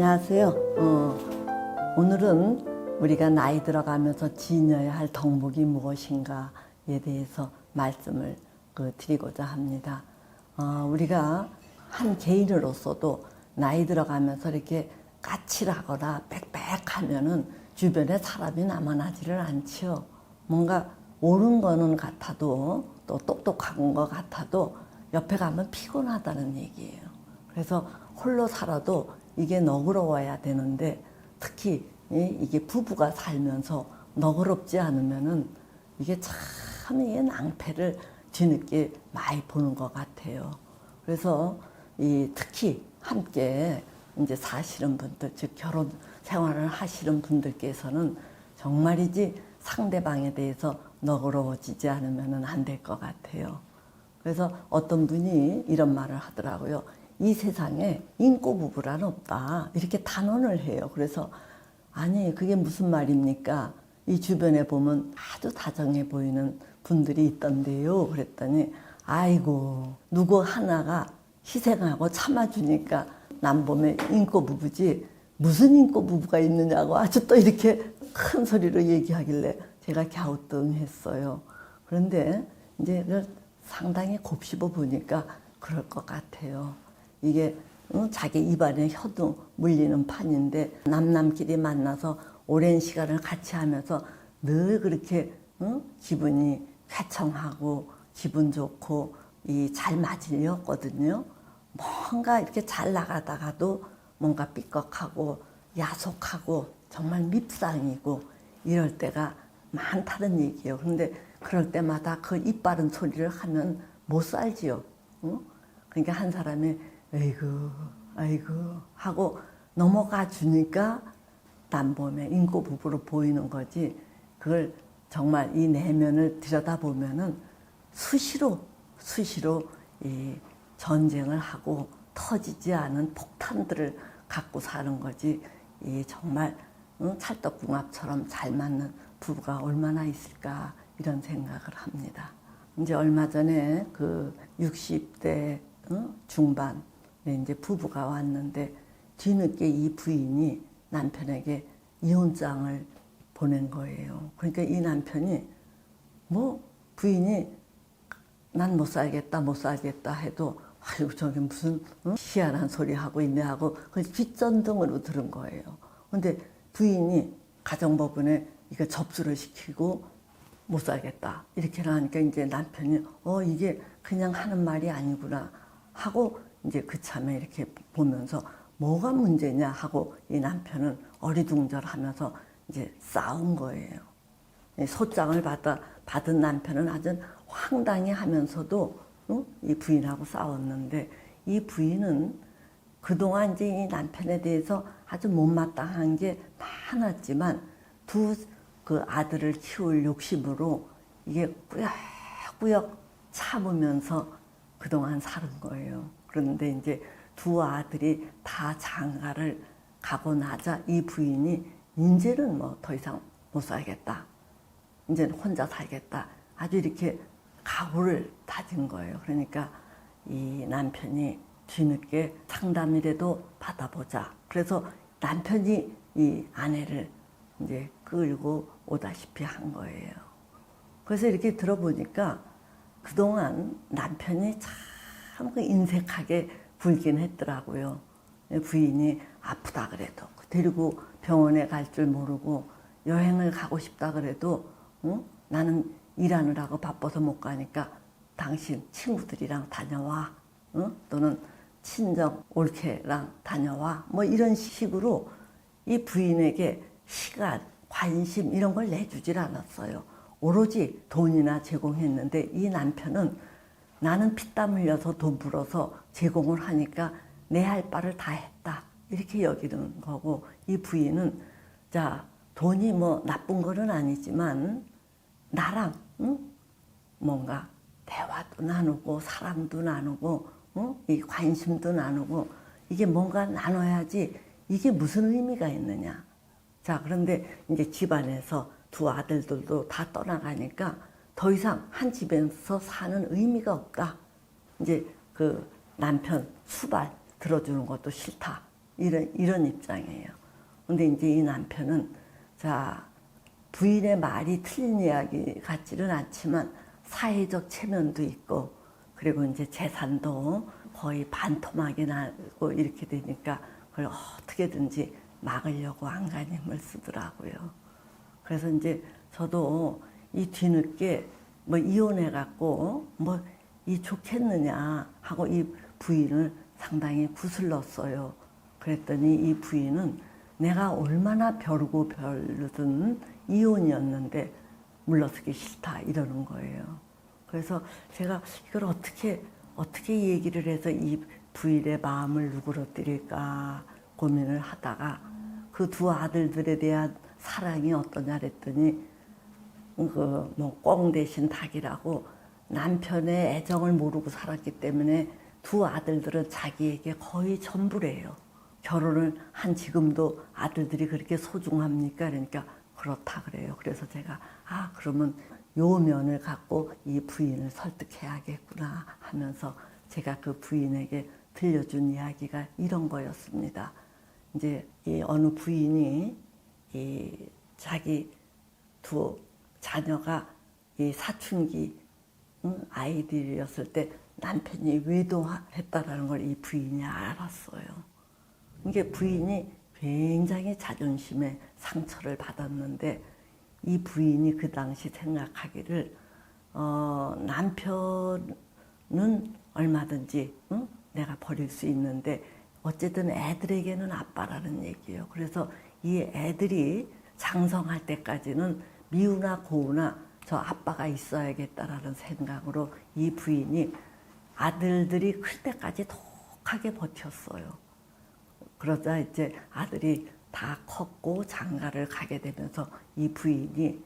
안녕하세요. 오늘은 우리가 나이 들어가면서 지녀야 할 덕목이 무엇인가에 대해서 말씀을 드리고자 합니다. 우리가 한 개인으로서도 나이 들어가면서 이렇게 까칠하거나 빽빽하면은 주변에 사람이 남아나지를 않지요. 뭔가 옳은 거는 같아도 또 똑똑한 것 같아도 옆에 가면 피곤하다는 얘기예요. 그래서 홀로 살아도 이게 너그러워야 되는데 특히 이게 부부가 살면서 너그럽지 않으면은 이게 참 이게 낭패를 뒤늦게 많이 보는 것 같아요. 그래서 특히 함께 이제 사시는 분들, 즉 결혼 생활을 하시는 분들께서는 정말이지 상대방에 대해서 너그러워지지 않으면 안 될 것 같아요. 그래서 어떤 분이 이런 말을 하더라고요. 이 세상에 인고 부부란 없다. 이렇게 단언을 해요. 그래서 아니 그게 무슨 말입니까? 이 주변에 보면 아주 다정해 보이는 분들이 있던데요. 그랬더니 아이고 누구 하나가 희생하고 참아주니까 남 보면 인고 부부지 무슨 인고 부부가 있느냐고 아주 또 이렇게 큰 소리로 얘기하길래 제가 갸우뚱했어요. 그런데 이제 상당히 곱씹어 보니까 그럴 것 같아요. 이게 자기 입안에 혀도 물리는 판인데 남끼리 만나서 오랜 시간을 같이 하면서 늘 그렇게 기분이 쾌청하고 기분 좋고 잘 맞으려거든요. 뭔가 이렇게 잘 나가다가도 뭔가 삐걱하고 야속하고 정말 밉상이고 이럴 때가 많다는 얘기예요. 그런데 그럴 때마다 그 입 바른 소리를 하면 못 살지요. 그러니까 한 사람이 아이고 하고 넘어가 주니까 남보면 인고 부부로 보이는 거지. 그걸 정말 이 내면을 들여다보면은 수시로 이 전쟁을 하고 터지지 않은 폭탄들을 갖고 사는 거지. 이 정말 찰떡궁합처럼 잘 맞는 부부가 얼마나 있을까 이런 생각을 합니다. 이제 얼마 전에 그 60대 중반 이제 부부가 왔는데 뒤늦게 이 부인이 남편에게 이혼장을 보낸 거예요. 그러니까 이 남편이 뭐 부인이 난 못 살겠다 해도 아이고 저게 무슨 희한한 소리 하고 있네 하고 그걸 뒷전등으로 들은 거예요. 근데 부인이 가정법원에 이거 접수를 시키고 못 살겠다 이렇게 하니까 이제 남편이 이게 그냥 하는 말이 아니구나 하고 이제 그참에 이렇게 보면서 뭐가 문제냐 하고 이 남편은 어리둥절하면서 이제 싸운 거예요. 소장을 받은 남편은 아주 황당해 하면서도 이 부인하고 싸웠는데 이 부인은 그동안 이제 이 남편에 대해서 아주 못마땅한 게 많았지만 그 아들을 키울 욕심으로 이게 꾸역꾸역 참으면서 그동안 사는 거예요. 그런데 이제 두 아들이 다 장가를 가고 나자 이 부인이 이제는 뭐 더 이상 못 살겠다. 이제는 혼자 살겠다. 아주 이렇게 각오를 다진 거예요. 그러니까 이 남편이 뒤늦게 상담이라도 받아보자. 그래서 남편이 이 아내를 이제 끌고 오다시피 한 거예요. 그래서 이렇게 들어보니까 그동안 남편이 참 그 인색하게 굴긴 했더라고요. 부인이 아프다 그래도 데리고 병원에 갈 줄 모르고 여행을 가고 싶다 그래도 나는 일하느라고 바빠서 못 가니까 당신 친구들이랑 다녀와. 또는 친정 올케랑 다녀와. 뭐 이런 식으로 이 부인에게 시간, 관심 이런 걸 내주질 않았어요. 오로지 돈이나 제공했는데 이 남편은 나는 피땀 흘려서 돈 벌어서 제공을 하니까 내 할 바를 다 했다. 이렇게 여기는 거고 이 부인은 자 돈이 뭐 나쁜 거는 아니지만 나랑 뭔가 대화도 나누고 사람도 나누고 이 관심도 나누고 이게 뭔가 나눠야지 이게 무슨 의미가 있느냐. 자 그런데 이제 집안에서 두 아들들도 다 떠나가니까 더 이상 한 집에서 사는 의미가 없다. 이제 그 남편 수발 들어주는 것도 싫다. 이런 입장이에요. 근데 이제 이 남편은 자 부인의 말이 틀린 이야기 같지는 않지만 사회적 체면도 있고 그리고 이제 재산도 거의 반토막이 나고 이렇게 되니까 그걸 어떻게든지 막으려고 안간힘을 쓰더라고요. 그래서 이제 저도 이 뒤늦게 뭐 이혼해 갖고 뭐 이 좋겠느냐 하고 이 부인을 상당히 구슬렀어요. 그랬더니 이 부인은 내가 얼마나 벼르고 벼르든 이혼이었는데 물러서기 싫다 이러는 거예요. 그래서 제가 이걸 어떻게 얘기를 해서 이 부인의 마음을 누그러뜨릴까 고민을 하다가 그 두 아들들에 대한 사랑이 어떠냐 그랬더니 그 뭐 꽁 대신 닭이라고 남편의 애정을 모르고 살았기 때문에 두 아들들은 자기에게 거의 전부래요. 결혼을 한 지금도 아들들이 그렇게 소중합니까? 그러니까 그렇다 그래요. 그래서 제가 그러면 요 면을 갖고 이 부인을 설득해야겠구나 하면서 제가 그 부인에게 들려준 이야기가 이런 거였습니다. 이제 이 어느 부인이 이 자기 두 자녀가 이 사춘기 아이들이었을 때 남편이 외도했다라는 걸 이 부인이 알았어요. 이게 부인이 굉장히 자존심에 상처를 받았는데 이 부인이 그 당시 생각하기를 남편은 얼마든지 내가 버릴 수 있는데 어쨌든 애들에게는 아빠라는 얘기예요. 그래서 이 애들이 장성할 때까지는 미우나 고우나 저 아빠가 있어야겠다라는 생각으로 이 부인이 아들들이 클 때까지 독하게 버텼어요. 그러자 이제 아들이 다 컸고 장가를 가게 되면서 이 부인이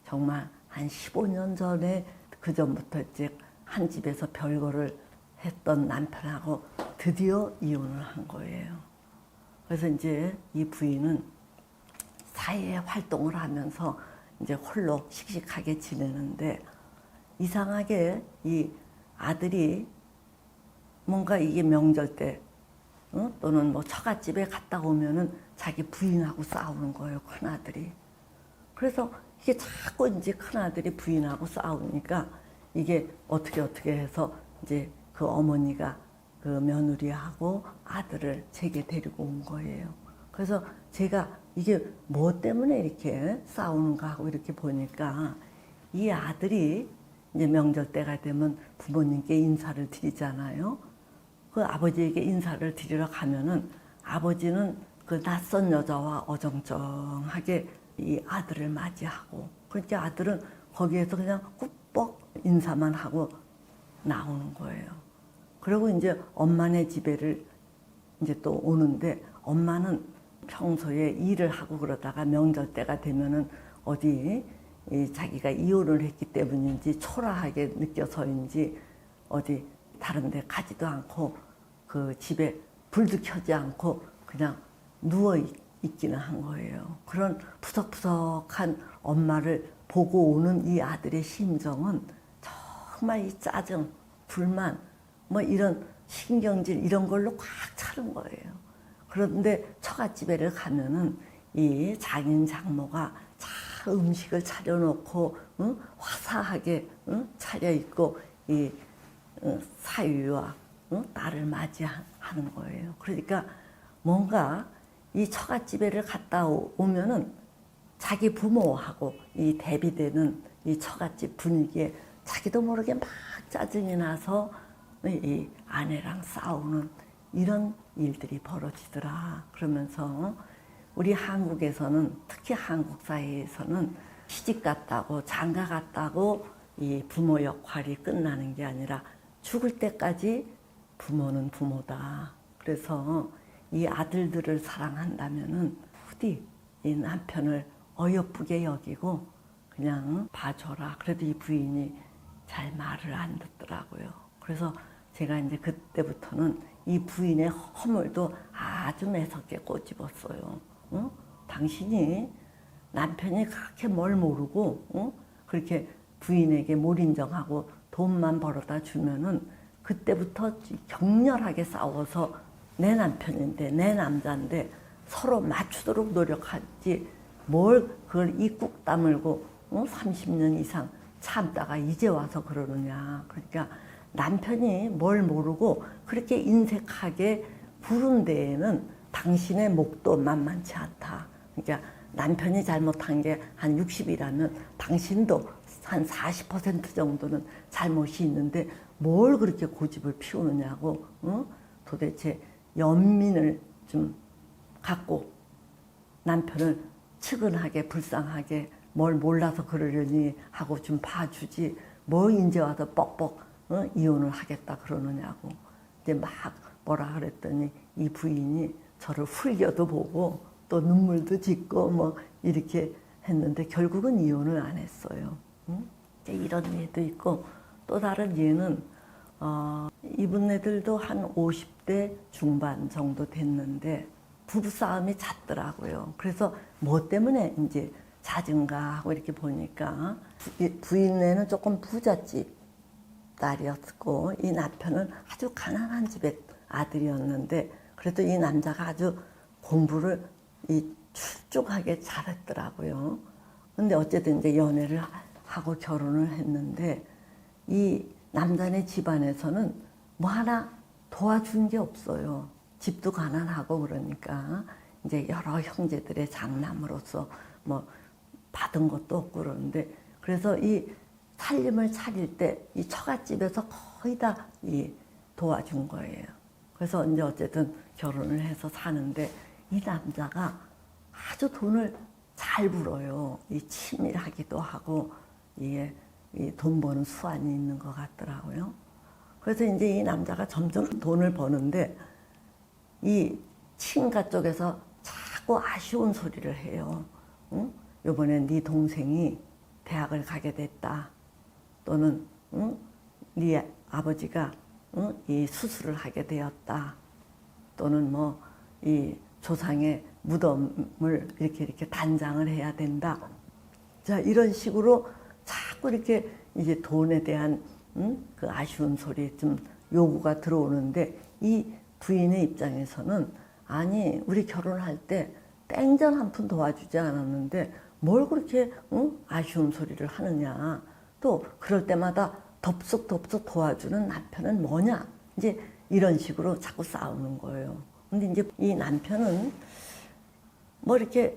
정말 한 15년 전에 그 전부터 이제 한 집에서 별거를 했던 남편하고 드디어 이혼을 한 거예요. 그래서 이제 이 부인은 사회에 활동을 하면서 이제 홀로 씩씩하게 지내는데 이상하게 이 아들이 뭔가 이게 명절 때 또는 뭐 처갓집에 갔다 오면은 자기 부인하고 싸우는 거예요, 큰아들이. 그래서 이게 자꾸 이제 큰아들이 부인하고 싸우니까 이게 어떻게 해서 이제 그 어머니가 그 며느리하고 아들을 제게 데리고 온 거예요. 그래서 제가 이게 뭐 때문에 이렇게 싸우는가 하고 이렇게 보니까 이 아들이 이제 명절 때가 되면 부모님께 인사를 드리잖아요. 그 아버지에게 인사를 드리러 가면은 아버지는 그 낯선 여자와 어정쩡하게 이 아들을 맞이하고 그러니까 아들은 거기에서 그냥 꾸벅 인사만 하고 나오는 거예요. 그리고 이제 엄마네 집에를 이제 또 오는데 엄마는 평소에 일을 하고 그러다가 명절 때가 되면은 어디 자기가 이혼을 했기 때문인지 초라하게 느껴서인지 어디 다른 데 가지도 않고 그 집에 불도 켜지 않고 그냥 누워 있기는 한 거예요. 그런 푸석푸석한 엄마를 보고 오는 이 아들의 심정은 정말 이 짜증, 불만 뭐 이런 신경질 이런 걸로 꽉 차는 거예요. 그런데 처갓집에를 가면은 이 장인 장모가 잘 음식을 차려놓고 화사하게 차려입고 이 사위와 딸을 맞이하는 거예요. 그러니까 뭔가 이 처갓집에를 갔다 오면은 자기 부모하고 이 대비되는 이 처갓집 분위기에 자기도 모르게 막 짜증이 나서 이 아내랑 싸우는 이런 일들이 벌어지더라. 그러면서 우리 한국에서는 특히 한국 사회에서는 시집 갔다고 장가 갔다고 이 부모 역할이 끝나는 게 아니라 죽을 때까지 부모는 부모다. 그래서 이 아들들을 사랑한다면은 부디 이 남편을 어여쁘게 여기고 그냥 봐줘라. 그래도 이 부인이 잘 말을 안 듣더라고요. 그래서 제가 이제 그때부터는 이 부인의 허물도 아주 매섭게 꼬집었어요. 당신이 남편이 그렇게 뭘 모르고 그렇게 부인에게 몰인정하고 돈만 벌어다 주면은 그때부터 격렬하게 싸워서 내 남편인데 내 남자인데 서로 맞추도록 노력하지 뭘 그걸 입국 다물고 30년 이상 참다가 이제 와서 그러느냐. 그러니까 남편이 뭘 모르고 그렇게 인색하게 구른 데에는 당신의 목도 만만치 않다. 그러니까 남편이 잘못한 게 한 60이라면 당신도 한 40% 정도는 잘못이 있는데 뭘 그렇게 고집을 피우느냐고. 도대체 연민을 좀 갖고 남편을 측은하게 불쌍하게 뭘 몰라서 그러려니 하고 좀 봐주지 뭐 이제 와서 뻑뻑 이혼을 하겠다 그러느냐고. 이제 막 뭐라 그랬더니 이 부인이 저를 흘겨도 보고 또 눈물도 짓고 뭐 이렇게 했는데 결국은 이혼을 안 했어요. 이런 예도 있고 또 다른 예는 이분네들도 한 50대 중반 정도 됐는데 부부싸움이 잦더라고요. 그래서 뭐 때문에 이제 잦은가 하고 이렇게 보니까 부인네는 조금 부잣집 딸이었고 이 남편은 아주 가난한 집의 아들이었는데 그래도 이 남자가 아주 공부를 출중하게 잘했더라고요. 근데 어쨌든 이제 연애를 하고 결혼을 했는데 이 남자네 집안에서는 뭐 하나 도와준 게 없어요. 집도 가난하고 그러니까 이제 여러 형제들의 장남으로서 뭐 받은 것도 없고 그러는데 그래서 이 살림을 차릴 때 이 처갓집에서 거의 다 이 도와준 거예요. 그래서 이제 어쨌든 결혼을 해서 사는데 이 남자가 아주 돈을 잘 벌어요. 이 치밀하기도 하고 이게 이 돈 버는 수완이 있는 것 같더라고요. 그래서 이제 이 남자가 점점 돈을 버는데 이 친가 쪽에서 자꾸 아쉬운 소리를 해요. 응? 이번에 네 동생이 대학을 가게 됐다. 또는 네 아버지가 이 수술을 하게 되었다. 또는 뭐 이 조상의 무덤을 이렇게 단장을 해야 된다. 자, 이런 식으로 자꾸 이렇게 이제 돈에 대한 그 아쉬운 소리 좀 요구가 들어오는데 이 부인의 입장에서는 아니 우리 결혼할 때 땡전 한 푼 도와주지 않았는데 뭘 그렇게 아쉬운 소리를 하느냐. 또 그럴 때마다 덥석덥석 도와주는 남편은 뭐냐. 이제 이런 식으로 자꾸 싸우는 거예요. 근데 이제 이 남편은 뭐 이렇게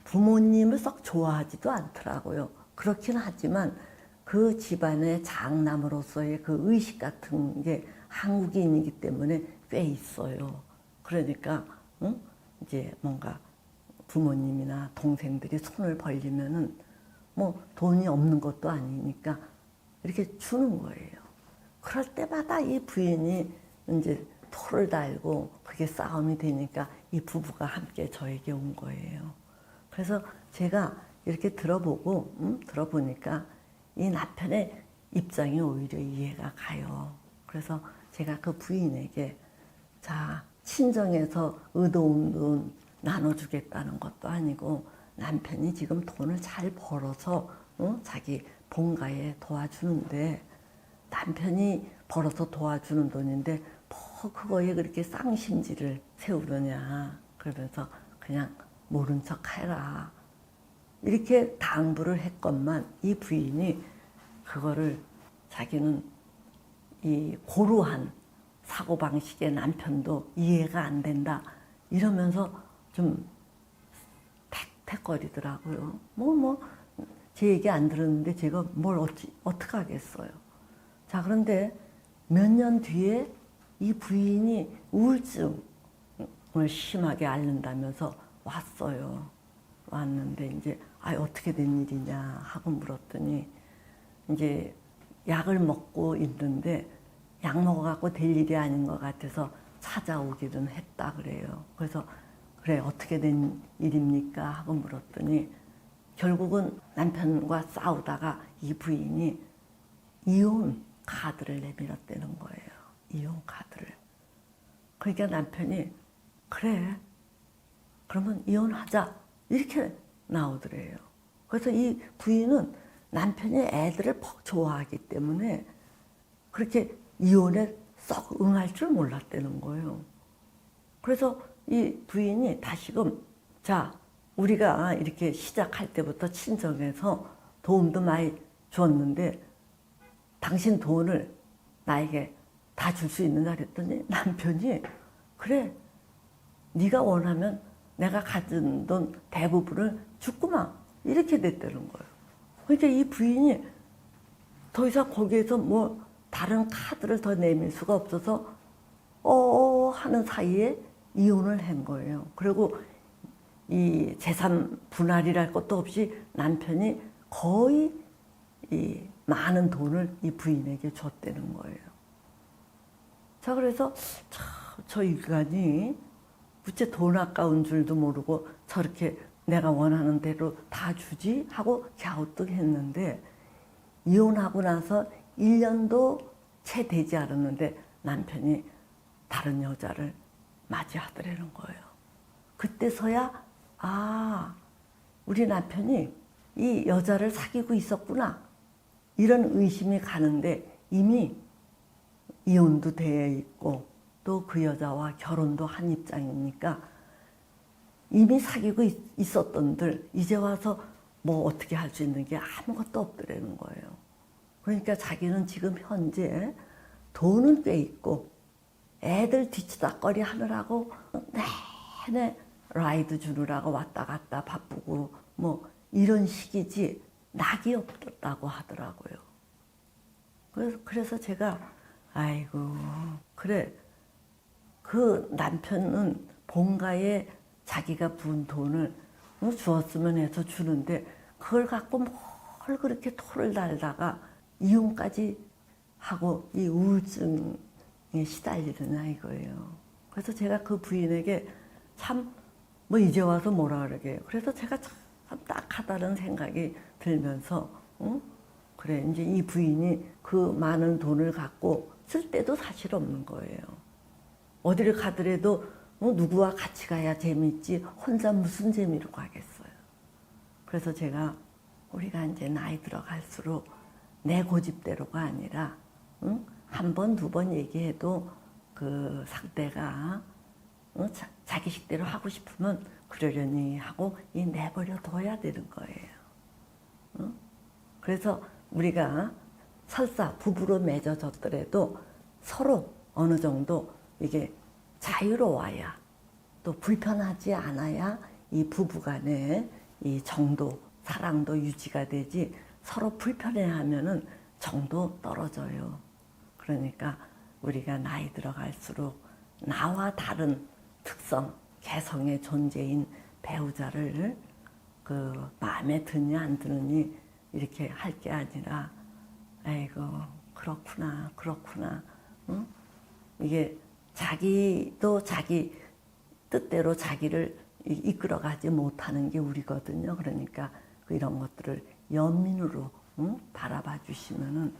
부모님을 썩 좋아하지도 않더라고요. 그렇긴 하지만 그 집안의 장남으로서의 그 의식 같은 게 한국인이기 때문에 꽤 있어요. 그러니까 이제 뭔가 부모님이나 동생들이 손을 벌리면은 뭐 돈이 없는 것도 아니니까 이렇게 주는 거예요. 그럴 때마다 이 부인이 이제 토를 달고 그게 싸움이 되니까 이 부부가 함께 저에게 온 거예요. 그래서 제가 이렇게 들어보니까 이 남편의 입장이 오히려 이해가 가요. 그래서 제가 그 부인에게 자, 친정에서 의도운 돈 나눠주겠다는 것도 아니고 남편이 지금 돈을 잘 벌어서 자기 본가에 도와주는데 남편이 벌어서 도와주는 돈인데 뭐 그거에 그렇게 쌍심지를 세우느냐. 그러면서 그냥 모른 척 해라. 이렇게 당부를 했건만 이 부인이 그거를 자기는 이 고루한 사고방식의 남편도 이해가 안 된다. 이러면서 좀 택택거리더라고요. 제 얘기 안 들었는데 제가 뭘 어떻게 하겠어요. 자, 그런데 몇 년 뒤에 이 부인이 우울증을 심하게 앓는다면서 왔어요. 왔는데 이제 어떻게 된 일이냐 하고 물었더니 이제 약을 먹고 있는데 약 먹어갖고 될 일이 아닌 것 같아서 찾아오기는 했다 그래요. 그래서 그래 어떻게 된 일입니까 하고 물었더니 결국은 남편과 싸우다가 이 부인이 이혼 카드를 내밀었다는 거예요. 이혼 카드를. 그러니까 남편이 그래 그러면 이혼하자 이렇게 나오더래요. 그래서 이 부인은 남편이 애들을 퍽 좋아하기 때문에 그렇게 이혼에 썩 응할 줄 몰랐다는 거예요. 그래서 이 부인이 다시금 자, 우리가 이렇게 시작할 때부터 친정에서 도움도 많이 줬는데 당신 돈을 나에게 다 줄 수 있느냐 그랬더니 남편이 그래, 네가 원하면 내가 가진 돈 대부분을 주구만 이렇게 됐다는 거예요. 그러니까 이 부인이 더 이상 거기에서 뭐 다른 카드를 더 내밀 수가 없어서 하는 사이에 이혼을 한 거예요. 그리고 이 재산 분할이랄 것도 없이 남편이 거의 이 많은 돈을 이 부인에게 줬다는 거예요. 자, 그래서 저 인간이 어째 돈 아까운 줄도 모르고 저렇게 내가 원하는 대로 다 주지 하고 갸우뚱했는데 이혼하고 나서 1년도 채 되지 않았는데 남편이 다른 여자를 맞이하더라는 거예요. 그때서야 우리 남편이 이 여자를 사귀고 있었구나 이런 의심이 가는데 이미 이혼도 되어 있고 또 그 여자와 결혼도 한 입장이니까 이미 사귀고 있었던들 이제 와서 뭐 어떻게 할 수 있는 게 아무것도 없더라는 거예요. 그러니까 자기는 지금 현재 돈은 꽤 있고 애들 뒤치다꺼리 하느라고 내내 라이드 주느라고 왔다 갔다 바쁘고 뭐 이런 식이지 낙이 없다고 하더라고요. 그래서 제가 아이고 그래 그 남편은 본가에 자기가 부은 돈을 주었으면 해서 주는데 그걸 갖고 뭘 그렇게 토를 달다가 이혼까지 하고 이 우울증에 시달리느냐 이거예요. 그래서 제가 그 부인에게 참 뭐 이제 와서 뭐라 그러게 그래서 제가 참 딱하다는 생각이 들면서 그래 이제 이 부인이 그 많은 돈을 갖고 쓸 데도 사실 없는 거예요. 어디를 가더라도 누구와 같이 가야 재밌지 혼자 무슨 재미로 가겠어요. 그래서 제가 우리가 이제 나이 들어갈수록 내 고집대로가 아니라 한 번, 두 번 얘기해도 그 상대가 자기 식대로 하고 싶으면 그러려니 하고 내버려 둬야 되는 거예요. 그래서 우리가 설사 부부로 맺어졌더라도 서로 어느 정도 이게 자유로워야 또 불편하지 않아야 이 부부간의 이 정도, 사랑도 유지가 되지 서로 불편해하면은 정도 떨어져요. 그러니까 우리가 나이 들어갈수록 나와 다른 특성, 개성의 존재인 배우자를 그 마음에 드느냐 안 드느니 이렇게 할 게 아니라 아이고 그렇구나 응? 이게 자기도 자기 뜻대로 자기를 이끌어가지 못하는 게 우리거든요. 그러니까 이런 것들을 연민으로 바라봐 주시면은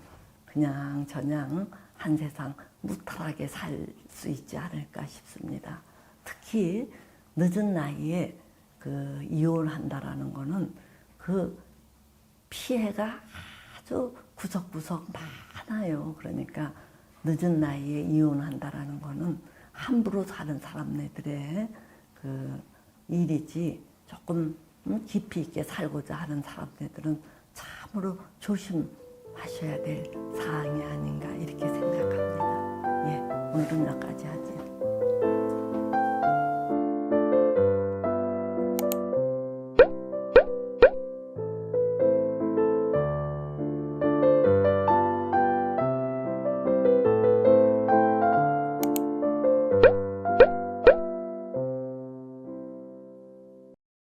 그냥 저냥 한 세상 무탈하게 살 수 있지 않을까 싶습니다. 특히 늦은 나이에 그 이혼한다라는 거는 그 피해가 아주 구석구석 많아요. 그러니까 늦은 나이에 이혼한다라는 거는 함부로 사는 사람네들의 그 일이지 조금 깊이 있게 살고자 하는 사람들은 참으로 조심하셔야 될 사항이 아닌가 이렇게 생각합니다. 예, 오늘은 여기까지